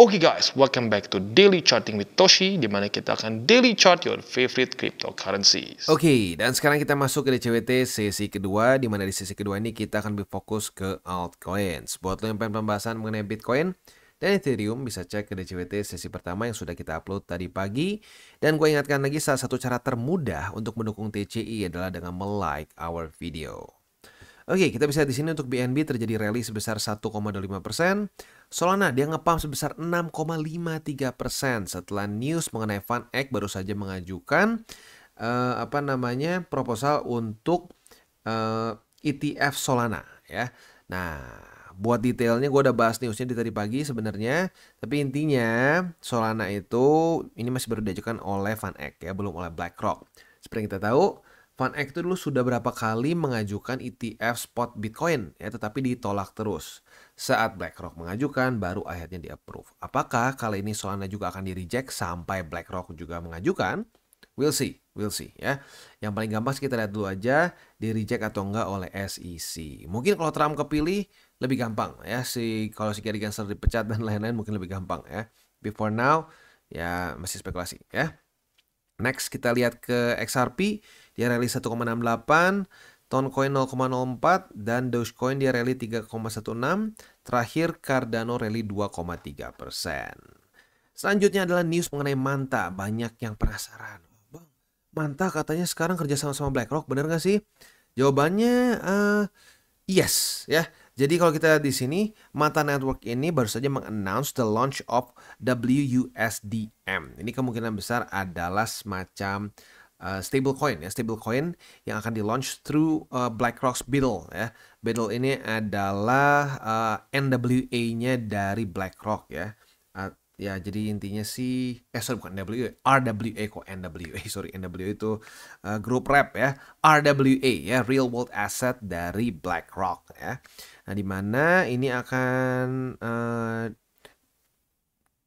Oke guys, welcome back to Daily Charting with Toshi, di mana kita akan daily chart your favorite cryptocurrencies. Oke, dan sekarang kita masuk ke DCWT sesi kedua, di mana di sesi kedua ini kita akan berfokus ke altcoins. Buat lo yang pengen pembahasan mengenai Bitcoin dan Ethereum, bisa cek ke DCWT sesi pertama yang sudah kita upload tadi pagi. Dan gue ingatkan lagi, salah satu cara termudah untuk mendukung TCI adalah dengan like our video. Oke, kita bisa di sini untuk BNB terjadi rally sebesar 1,25%. Solana dia ngepump sebesar 6,53% setelah news mengenai FunEgg baru saja mengajukan proposal untuk ETF Solana ya. Nah, buat detailnya gue udah bahas newsnya di tadi pagi sebenarnya, tapi intinya Solana itu ini masih baru diajukan oleh FunEgg ya, belum oleh BlackRock. Seperti yang kita tahu, FunEgg itu dulu sudah berapa kali mengajukan ETF spot Bitcoin ya, tetapi ditolak terus. Saat BlackRock mengajukan, baru akhirnya di-approve. Apakah kali ini Solana juga akan di-reject sampai BlackRock juga mengajukan? We'll see ya. Yang paling gampang kita lihat dulu aja di-reject atau enggak oleh SEC. Mungkin kalau Trump kepilih lebih gampang ya, kalau si Gary Gensler dipecat dan lain-lain mungkin lebih gampang ya. Before now ya masih spekulasi ya. Next kita lihat ke XRP. Dia rally 1,68, Toncoin 0,04, dan Dogecoin dia rally 3,16. Terakhir Cardano rally 2,3%. Selanjutnya adalah news mengenai Manta. Banyak yang penasaran. Bang, Manta katanya sekarang kerja sama BlackRock, bener nggak sih? Jawabannya yes ya. Jadi kalau kita di sini, Manta Network ini baru saja mengannounce the launch of WUSDM. Ini kemungkinan besar adalah semacam stablecoin yang akan di launch through BlackRock's BUIDL ya. BUIDL ini adalah NWA-nya dari BlackRock ya. Ya jadi intinya sih bukan RWA kok NWA. Sorry, NWA itu grup rap ya. RWA ya, Real World Asset dari BlackRock ya. Nah, di mana ini akan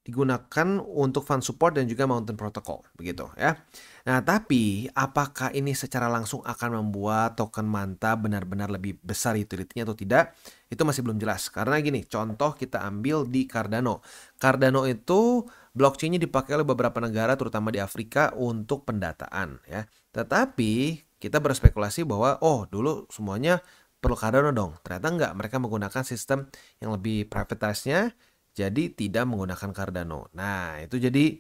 digunakan untuk fund support dan juga mountain protocol begitu ya. Nah, tapi apakah ini secara langsung akan membuat token Manta benar-benar lebih besar utility-nya atau tidak? Itu masih belum jelas. Karena gini, contoh kita ambil di Cardano. Cardano itu blockchain-nya dipakai oleh beberapa negara terutama di Afrika untuk pendataan ya. Tetapi kita berspekulasi bahwa dulu semuanya perlu Cardano dong. Ternyata enggak, mereka menggunakan sistem yang lebih privatized-nya, jadi tidak menggunakan Cardano. Nah, itu jadi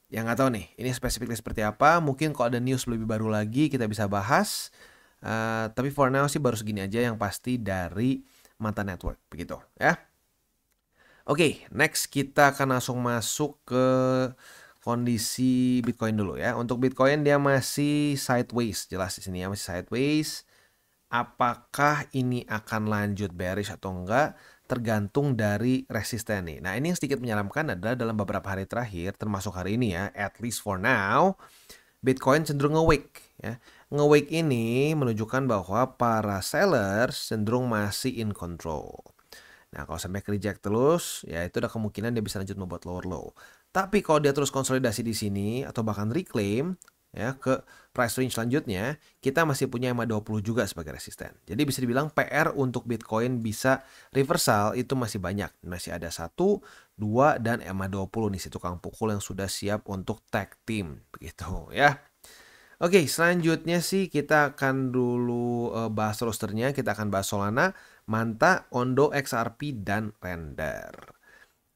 yang nggak tahu nih, ini spesifiknya seperti apa. Mungkin kalau ada news lebih baru lagi kita bisa bahas. Tapi for now sih baru segini aja yang pasti dari Manta Network, begitu ya. Oke, next kita akan langsung masuk ke kondisi Bitcoin dulu ya. Untuk Bitcoin dia masih sideways, jelas di sini ya, masih sideways. Apakah ini akan lanjut bearish atau enggak? Tergantung dari resisten nih. Nah, ini yang sedikit menyeramkan adalah dalam beberapa hari terakhir, termasuk hari ini ya, at least for now, Bitcoin cenderung nge-wake ya. Nge-wake ini menunjukkan bahwa para sellers cenderung masih in control. Nah, kalau sampai reject terus, ya itu ada kemungkinan dia bisa lanjut membuat lower low. Tapi kalau dia terus konsolidasi di sini atau bahkan reclaim ya ke price range selanjutnya, kita masih punya EMA 20 juga sebagai resisten. Jadi bisa dibilang PR untuk Bitcoin bisa reversal itu masih banyak. Masih ada 1, 2, dan EMA 20 nih si tukang pukul yang sudah siap untuk tag team. Begitu ya. Oke, selanjutnya sih kita akan dulu bahas rosternya. Kita akan bahas Solana, Manta, Ondo, XRP, dan Render.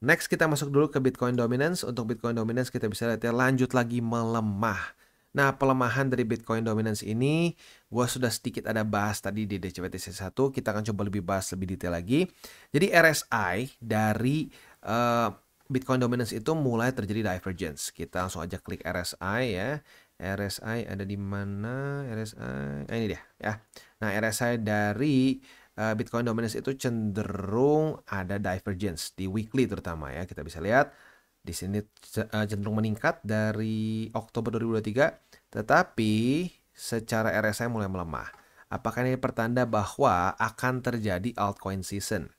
Next kita masuk dulu ke Bitcoin Dominance. Untuk Bitcoin Dominance kita bisa lihat ya, lanjut lagi melemah. Nah, pelemahan dari Bitcoin Dominance ini gue sudah sedikit ada bahas tadi di DCWT 1. Kita akan coba lebih bahas lebih detail lagi. Jadi RSI dari Bitcoin Dominance itu mulai terjadi divergence. Kita langsung aja klik RSI ya. RSI ada di mana? RSI ini dia ya. Nah, RSI dari Bitcoin Dominance itu cenderung ada divergence di weekly terutama ya. Kita bisa lihat di sini cenderung meningkat dari Oktober 2023, tetapi secara RSI mulai melemah. Apakah ini pertanda bahwa akan terjadi altcoin season?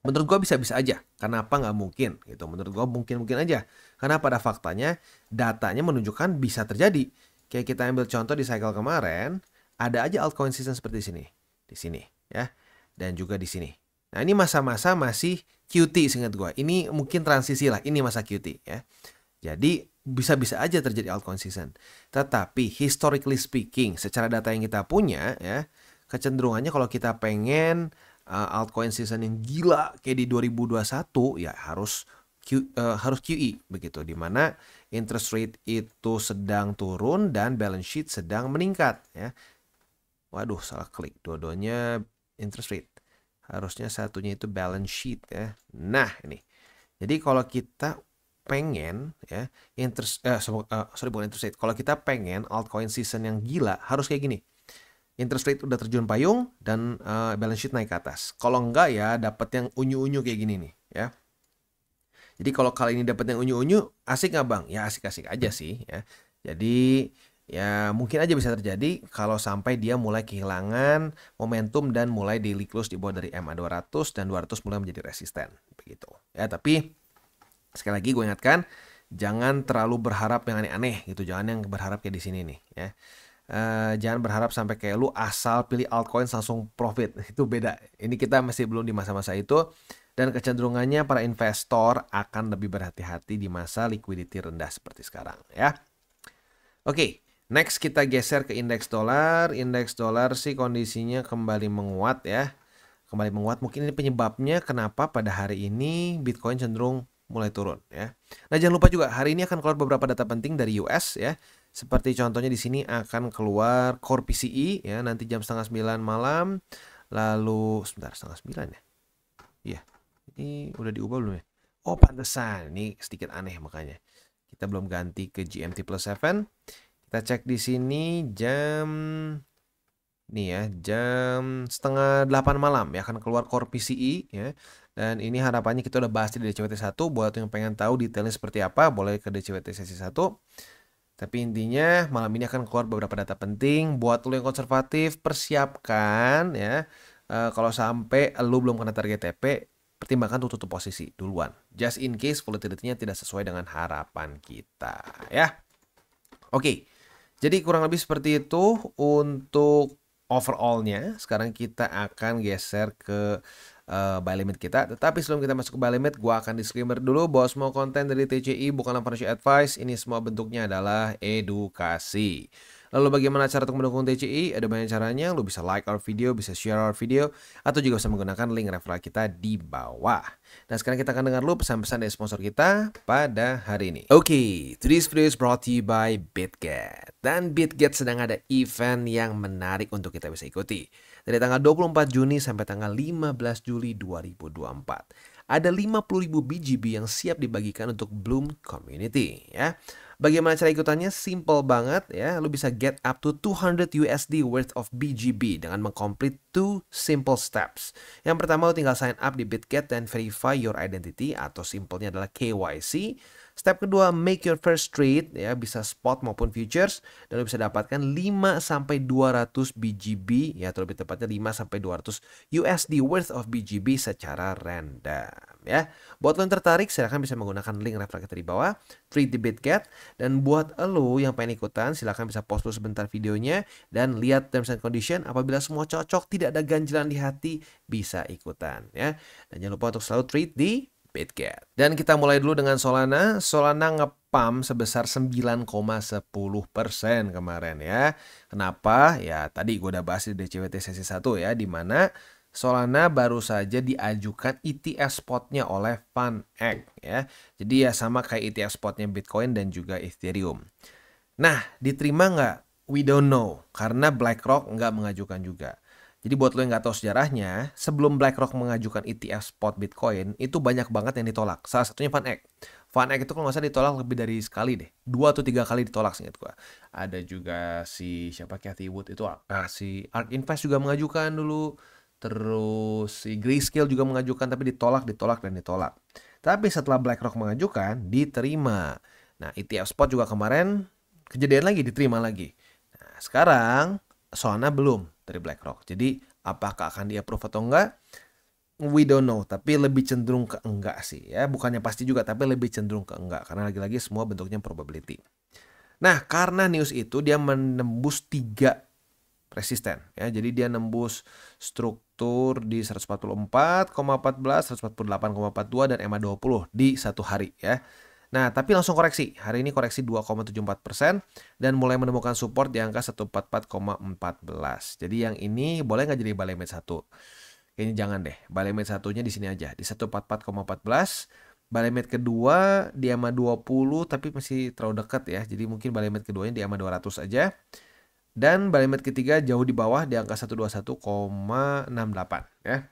Menurut gue bisa-bisa aja. Kenapa nggak mungkin? Gitu. Menurut gue mungkin-mungkin aja. Karena pada faktanya datanya menunjukkan bisa terjadi. Kayak kita ambil contoh di cycle kemarin, ada aja altcoin season seperti di sini ya, dan juga di sini. Nah, ini masa-masa masih QT seingat gua. Ini mungkin transisi lah, ini masa QT ya. Jadi bisa-bisa aja terjadi altcoin season. Tetapi historically speaking, secara data yang kita punya ya, kecenderungannya kalau kita pengen altcoin season yang gila kayak di 2021 ya harus QE begitu, dimana interest rate itu sedang turun dan balance sheet sedang meningkat ya. Waduh, salah klik, dua-duanya interest rate, harusnya satunya itu balance sheet ya. Nah ini, jadi kalau kita pengen ya bukan interest rate, kalau kita pengen altcoin season yang gila harus kayak gini, interest rate udah terjun payung dan balance sheet naik ke atas. Kalau enggak ya dapat yang unyu-unyu kayak gini nih ya. Jadi kalau kali ini dapat yang unyu-unyu, asik nggak bang? Ya asik-asik aja sih ya. Jadi ya mungkin aja bisa terjadi kalau sampai dia mulai kehilangan momentum dan mulai daily close di bawah dari MA 200 dan 200 mulai menjadi resisten begitu. Ya tapi sekali lagi gue ingatkan, jangan terlalu berharap yang aneh-aneh gitu. Jangan yang berharap kayak di sini nih ya. Jangan berharap sampai kayak lu asal pilih altcoins langsung profit. Itu beda. Ini kita masih belum di masa-masa itu. Dan kecenderungannya para investor akan lebih berhati-hati di masa liquidity rendah seperti sekarang ya. Oke, next kita geser ke indeks dolar. Indeks dolar sih kondisinya kembali menguat ya. Kembali menguat. Mungkin ini penyebabnya kenapa pada hari ini Bitcoin cenderung mulai turun ya. Nah, jangan lupa juga hari ini akan keluar beberapa data penting dari US ya. Seperti contohnya di sini akan keluar Core PCE ya nanti jam 8:30 malam. Lalu sebentar, 8:30 ya. Iya. Ini udah diubah belum ya? Oh, pantesan. Ini sedikit aneh makanya. Kita belum ganti ke GMT plus 7. Kita cek di sini jam nih ya, jam 7:30 malam ya akan keluar Core PCE ya. Dan ini harapannya kita udah bahas di DCWT 1. Buat yang pengen tahu detailnya seperti apa, boleh ke DCWT sesi 1. Tapi intinya malam ini akan keluar beberapa data penting. Buat lo yang konservatif, persiapkan ya. Kalau sampai lo belum kena target TP, pertimbangkan untuk tutup posisi duluan. Just in case volatility-nya tidak sesuai dengan harapan kita ya. Oke, jadi kurang lebih seperti itu untuk overall-nya. Sekarang kita akan geser ke buy limit kita. Tetapi sebelum kita masuk ke buy limit, gua akan disclaimer dulu bahwa semua konten dari TCI bukanlah financial advice. Ini semua bentuknya adalah edukasi. Lalu bagaimana cara untuk mendukung TCI? Ada banyak caranya. Lu bisa like our video, bisa share our video, atau juga bisa menggunakan link referral kita di bawah. Dan sekarang kita akan dengar dulu pesan-pesan dari sponsor kita pada hari ini. Oke, today's video is brought to you by BitGet. Dan BitGet sedang ada event yang menarik untuk kita bisa ikuti. Dari tanggal 24 Juni sampai tanggal 15 Juli 2024. Ada 50.000 BGB yang siap dibagikan untuk Bloom Community ya. Bagaimana cara ikutannya? Simple banget ya. Lu bisa get up to 200 USD worth of BGB dengan mengcomplete 2 simple steps. Yang pertama lu tinggal sign up di BitGet dan verify your identity atau simpelnya adalah KYC. Step kedua, make your first trade ya, bisa spot maupun futures dan lu bisa dapatkan 5 sampai 200 BGB ya, atau lebih tepatnya 5 sampai 200 USD worth of BGB secara random ya. Buat lo yang tertarik silahkan bisa menggunakan link referral kita di bawah, trade di BitGet. Dan buat lo yang pengen ikutan silahkan bisa pause dulu sebentar videonya dan lihat terms and condition. Apabila semua cocok, tidak ada ganjilan di hati, bisa ikutan ya. Dan jangan lupa untuk selalu trade di BitGet. Dan kita mulai dulu dengan Solana. Solana ngepump sebesar 9,10% kemarin ya. Kenapa? Ya tadi gue udah bahas di DCWT sesi 1 ya, dimana Solana baru saja diajukan ETF spotnya oleh VanEck ya. Jadi ya sama kayak ETF spotnya Bitcoin dan juga Ethereum. Nah, diterima nggak? We don't know. Karena BlackRock nggak mengajukan juga. Jadi buat lo yang nggak tahu sejarahnya, sebelum BlackRock mengajukan ETF spot Bitcoin, itu banyak banget yang ditolak. Salah satunya VanEck. VanEck itu kalau nggak salah ditolak lebih dari sekali deh. 2 atau 3 kali ditolak seingat gua. Ada juga si siapa, Cathie Wood itu, si ARK Invest juga mengajukan dulu. Terus si Grayscale juga mengajukan tapi ditolak. Tapi setelah BlackRock mengajukan, diterima. Nah, ETF spot juga kemarin kejadian lagi, diterima lagi. Nah, sekarang Solana belum dari BlackRock. Jadi apakah akan di-approve atau enggak? We don't know, tapi lebih cenderung ke enggak sih ya. Bukannya pasti juga, tapi lebih cenderung ke enggak. Karena lagi-lagi semua bentuknya probability. Nah, karena news itu dia menembus 3 resisten ya. Jadi dia nembus struktur di 144,14, 148,42 dan EMA 20 di satu hari ya. Nah, tapi langsung koreksi. Hari ini koreksi 2,74% dan mulai menemukan support di angka 144,14. Jadi yang ini boleh nggak jadi buy limit 1? Kayaknya jangan deh. Buy limit satunya di sini aja di 144,14. Buy limit kedua di EMA 20 tapi masih terlalu dekat ya. Jadi mungkin buy limit keduanya di EMA 200 aja. Dan buy limit ketiga jauh di bawah di angka 121,68 ya.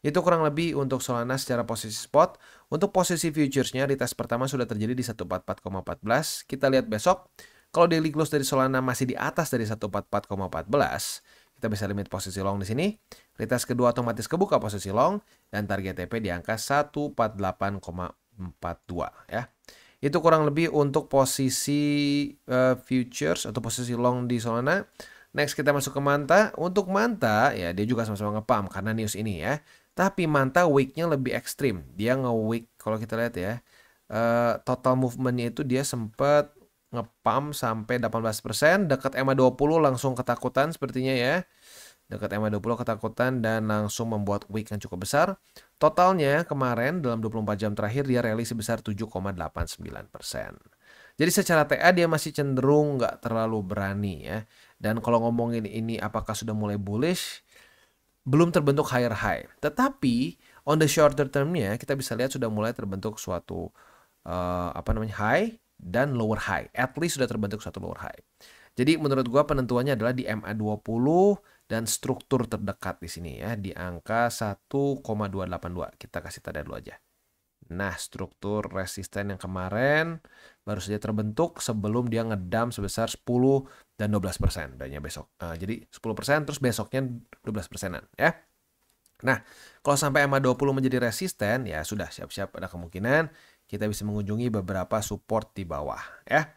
Itu kurang lebih untuk Solana secara posisi spot. Untuk posisi futuresnya, retest pertama sudah terjadi di 144,14. Kita lihat besok. Kalau daily close dari Solana masih di atas dari 144,14, kita bisa limit posisi long di sini. Retest kedua otomatis kebuka posisi long. Dan target TP di angka 148,42 ya. Itu kurang lebih untuk posisi futures atau posisi long di Solana. Next kita masuk ke Manta. Untuk Manta ya dia juga sama-sama nge-pump karena news ini ya. Tapi Manta weeknya lebih ekstrim. Dia nge-week kalau kita lihat ya. Total movementnya itu dia sempat nge-pump sampai 18%. Dekat EMA 20 langsung ketakutan sepertinya ya. Dekat EMA 20 ketakutan dan langsung membuat week yang cukup besar. Totalnya kemarin dalam 24 jam terakhir dia rally sebesar 7,89%. Jadi secara TA dia masih cenderung nggak terlalu berani ya. Dan kalau ngomongin ini apakah sudah mulai bullish, belum terbentuk higher high. Tetapi on the shorter termnya kita bisa lihat sudah mulai terbentuk suatu high dan lower high. At least sudah terbentuk suatu lower high. Jadi menurut gua penentuannya adalah di MA 20 dan struktur terdekat di sini ya di angka 1,282. Kita kasih tanda dulu aja. Nah, struktur resisten yang kemarin baru saja terbentuk sebelum dia ngedam sebesar 10 dan 12% dannya besok. Jadi 10% terus besoknya 12%-an ya. Nah, kalau sampai EMA 20 menjadi resisten ya sudah siap-siap ada kemungkinan kita bisa mengunjungi beberapa support di bawah ya.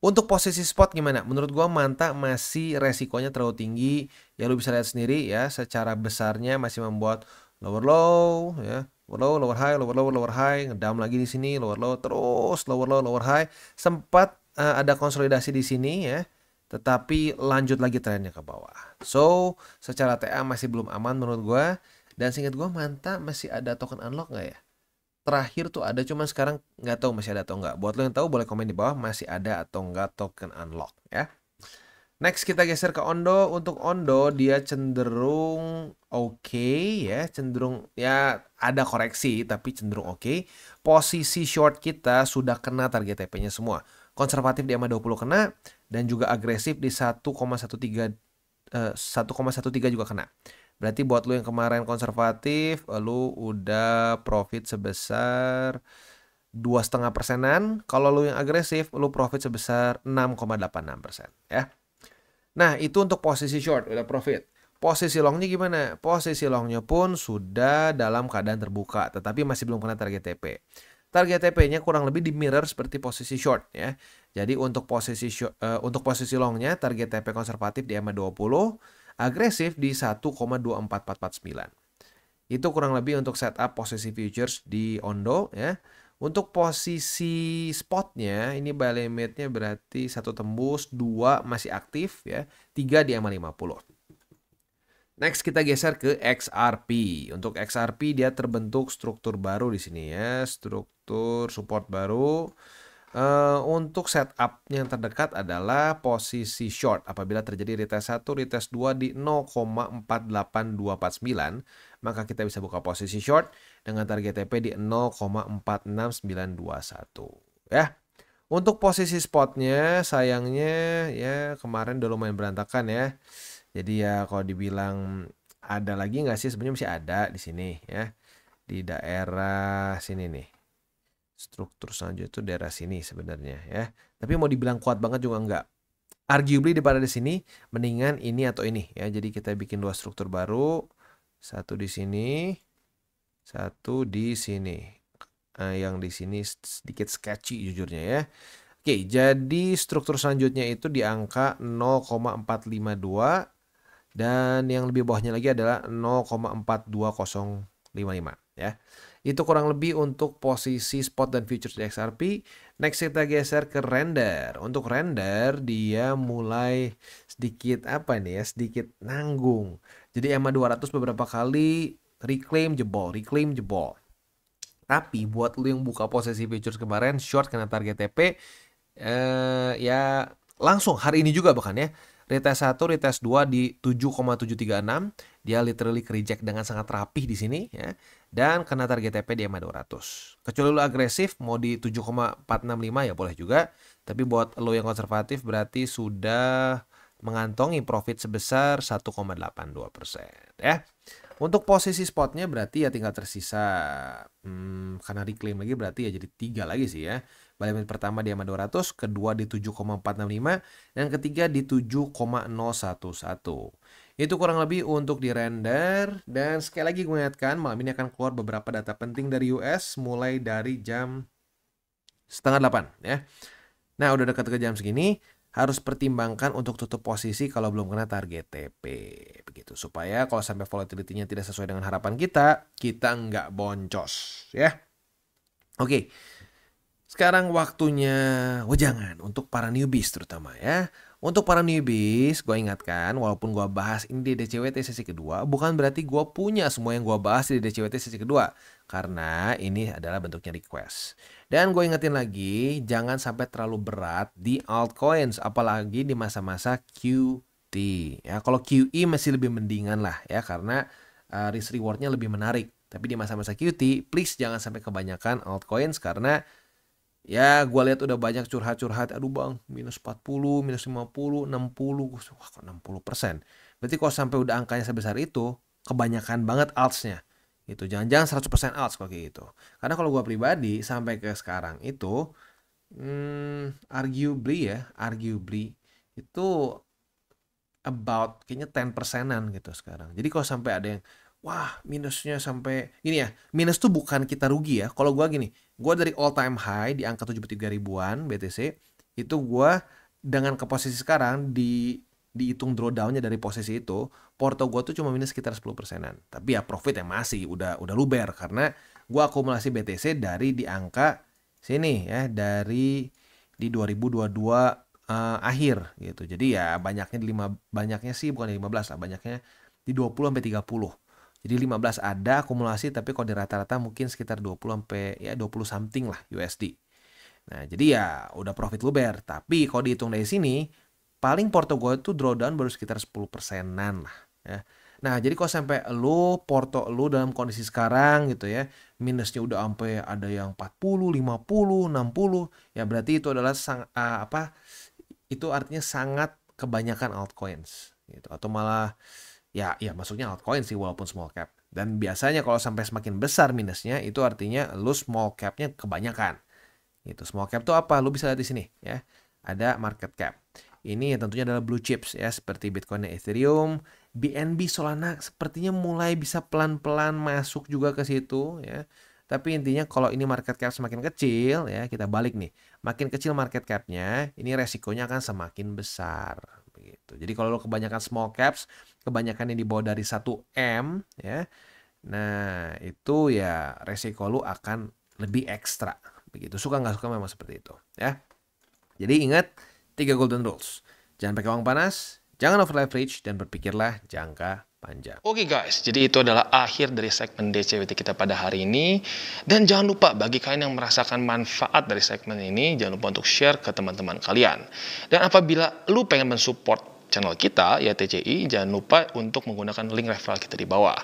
Untuk posisi spot gimana? Menurut gua Manta masih resikonya terlalu tinggi. Ya lu bisa lihat sendiri ya, secara besarnya masih membuat lower low ya. Lower low, lower high, lower low, lower high, ngedam lagi di sini, lower low terus, lower low, lower high. Sempat ada konsolidasi di sini ya, tetapi lanjut lagi trennya ke bawah. So, secara TA masih belum aman menurut gua. Dan seingat gua Manta masih ada token unlock nggak ya? Terakhir tuh ada, cuman sekarang nggak tahu masih ada atau nggak. Buat lo yang tahu boleh komen di bawah masih ada atau nggak token unlock ya. Next kita geser ke Ondo. Untuk Ondo dia cenderung oke ya, cenderung ya ada koreksi tapi cenderung oke. Posisi short kita sudah kena target TP-nya semua. Konservatif di EMA 20 kena dan juga agresif di 1,13 juga kena. Berarti buat lu yang kemarin konservatif, lu udah profit sebesar 2,5%-an. Kalau lu yang agresif, lu profit sebesar 6,86% ya. Nah, itu untuk posisi short, udah profit. Posisi longnya gimana? Posisi longnya pun sudah dalam keadaan terbuka, tetapi masih belum kena target TP. Target TP-nya kurang lebih di mirror seperti posisi short ya. Jadi untuk posisi longnya target TP konservatif di EMA 20, agresif di 1,24449. Itu kurang lebih untuk setup posisi futures di Ondo ya. Untuk posisi spotnya ini buy limitnya berarti 1 tembus, 2 masih aktif ya, 3 di EMA 50. Next kita geser ke XRP. Untuk XRP dia terbentuk struktur baru di sini ya, struktur support baru. Untuk setup yang terdekat adalah posisi short apabila terjadi retest 1, retest 2 di 0,48249, maka kita bisa buka posisi short dengan target TP di 0,46921 ya. Untuk posisi spotnya sayangnya ya kemarin udah lumayan berantakan ya. Jadi ya kalau dibilang ada lagi nggak sih, sebenarnya masih ada di sini ya. Di daerah sini nih. Struktur selanjutnya itu daerah sini sebenarnya ya. Tapi mau dibilang kuat banget juga enggak. Arguably daripada di sini mendingan ini atau ini ya. Jadi kita bikin 2 struktur baru. Satu di sini, satu di sini. Yang di sini sedikit sketchy jujurnya ya. Oke, jadi struktur selanjutnya itu di angka 0,452 dan yang lebih bawahnya lagi adalah 0,42055. ya. Itu kurang lebih untuk posisi spot dan futures di XRP. Next kita geser ke render. Untuk render dia mulai sedikit apa nih ya, sedikit nanggung. Jadi EMA 200 beberapa kali reclaim jebol. Tapi buat lu yang buka posisi futures kemarin short kena target TP, ya langsung hari ini juga bahkan ya. Retest 1, retest 2 di 7,736. Dia literally reject dengan sangat rapih di sini ya. Dan kena target TP di EMA 200. Kecuali lu agresif mau di 7,465 ya boleh juga. Tapi buat lu yang konservatif berarti sudah mengantongi profit sebesar 1,82% ya. Untuk posisi spotnya berarti ya tinggal tersisa karena reclaim lagi berarti ya jadi 3 lagi sih ya. Buy limit pertama di EMA 200, kedua di 7,465, dan ketiga di 7,011. Itu kurang lebih untuk di render. Dan sekali lagi gue ingatkan, malam ini akan keluar beberapa data penting dari US mulai dari jam 7:30 ya. Nah, udah dekat ke jam segini, harus pertimbangkan untuk tutup posisi kalau belum kena target TP. Begitu, supaya kalau sampai volatility-nya tidak sesuai dengan harapan kita nggak boncos ya. Oke. Sekarang waktunya wejangan untuk para newbies terutama ya. Untuk para newbies, gue ingatkan walaupun gue bahas ini di DCWT sesi kedua, bukan berarti gue punya semua yang gue bahas di DCWT sesi kedua. Karena ini adalah bentuknya request. Dan gue ingetin lagi, jangan sampai terlalu berat di altcoins, apalagi di masa-masa QT. Ya, kalau QE masih lebih mendingan lah ya, karena risk rewardnya lebih menarik. Tapi di masa-masa QT, please jangan sampai kebanyakan altcoins karena ya gue lihat udah banyak curhat-curhat, aduh bang minus 40, minus 50, 60, wah kok 60%. Berarti kalau sampai udah angkanya sebesar itu, kebanyakan banget alts-nya. Gitu. Jangan-jangan 100% alts kalau kayak gitu. Karena kalau gue pribadi sampai ke sekarang itu, arguably itu about kayaknya 10%-an gitu sekarang. Jadi kalau sampai ada yang wah minusnya sampai gini ya, minus tuh bukan kita rugi ya. Kalau gue gini, gue dari all time high di angka 73 ribuan BTC, itu gue dengan ke posisi sekarang dihitung drawdownnya dari posisi itu, porto gue tuh cuma minus sekitar 10%-an. Tapi ya profit ya masih udah luber karena gue akumulasi BTC dari di angka sini ya, dari di 2022 akhir gitu. Jadi ya banyaknya sih bukan di 15 lah, banyaknya di 20 sampai 30. Jadi 15 ada akumulasi, tapi kalau di rata-rata mungkin sekitar 20 sampai ya 20 something lah USD. Nah, jadi ya udah profit luber. Tapi kalau dihitung dari sini, paling porto gue tuh drawdown baru sekitar 10%-an lah ya. Nah, jadi kalau sampai porto lu dalam kondisi sekarang gitu ya, minusnya udah sampai ada yang 40, 50, 60, ya berarti itu adalah itu artinya sangat kebanyakan altcoins gitu, atau malah ya masuknya altcoin sih walaupun small cap. Dan biasanya kalau sampai semakin besar minusnya itu artinya lu small capnya kebanyakan. Gitu. Small cap tuh apa? Lu bisa lihat di sini ya. Ada market cap. Ini tentunya adalah blue chips ya, seperti Bitcoin dan Ethereum. BNB, Solana sepertinya mulai bisa pelan-pelan masuk juga ke situ ya. Tapi intinya kalau ini market cap semakin kecil ya, kita balik nih. Makin kecil market capnya, ini resikonya akan semakin besar. Begitu. Jadi kalau lo kebanyakan small caps, kebanyakan yang di bawah dari 1M ya. Nah, itu ya resiko lu akan lebih ekstra. Begitu. Suka nggak suka memang seperti itu ya. Jadi ingat 3 golden rules. Jangan pakai uang panas, jangan over leverage, dan berpikirlah jangka panjang. Oke guys, jadi itu adalah akhir dari segmen DCWT kita pada hari ini. Dan jangan lupa bagi kalian yang merasakan manfaat dari segmen ini, jangan lupa untuk share ke teman-teman kalian. Dan apabila lu pengen mensupport channel kita, ya TCI, jangan lupa untuk menggunakan link referral kita di bawah.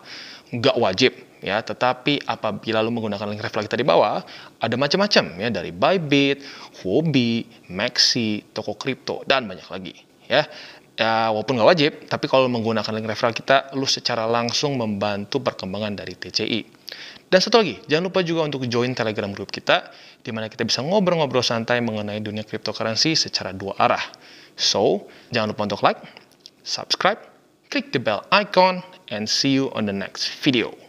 Nggak wajib ya, tetapi apabila lu menggunakan link referral kita di bawah, ada macam-macam ya, dari Bybit, Huobi, Maxi, toko kripto, dan banyak lagi ya. Ya, walaupun nggak wajib, tapi kalau menggunakan link referral kita, lu secara langsung membantu perkembangan dari TCI. Dan satu lagi, jangan lupa juga untuk join Telegram group kita, di mana kita bisa ngobrol-ngobrol santai mengenai dunia cryptocurrency secara 2 arah. So, jangan lupa untuk like, subscribe, klik the bell icon, and see you on the next video.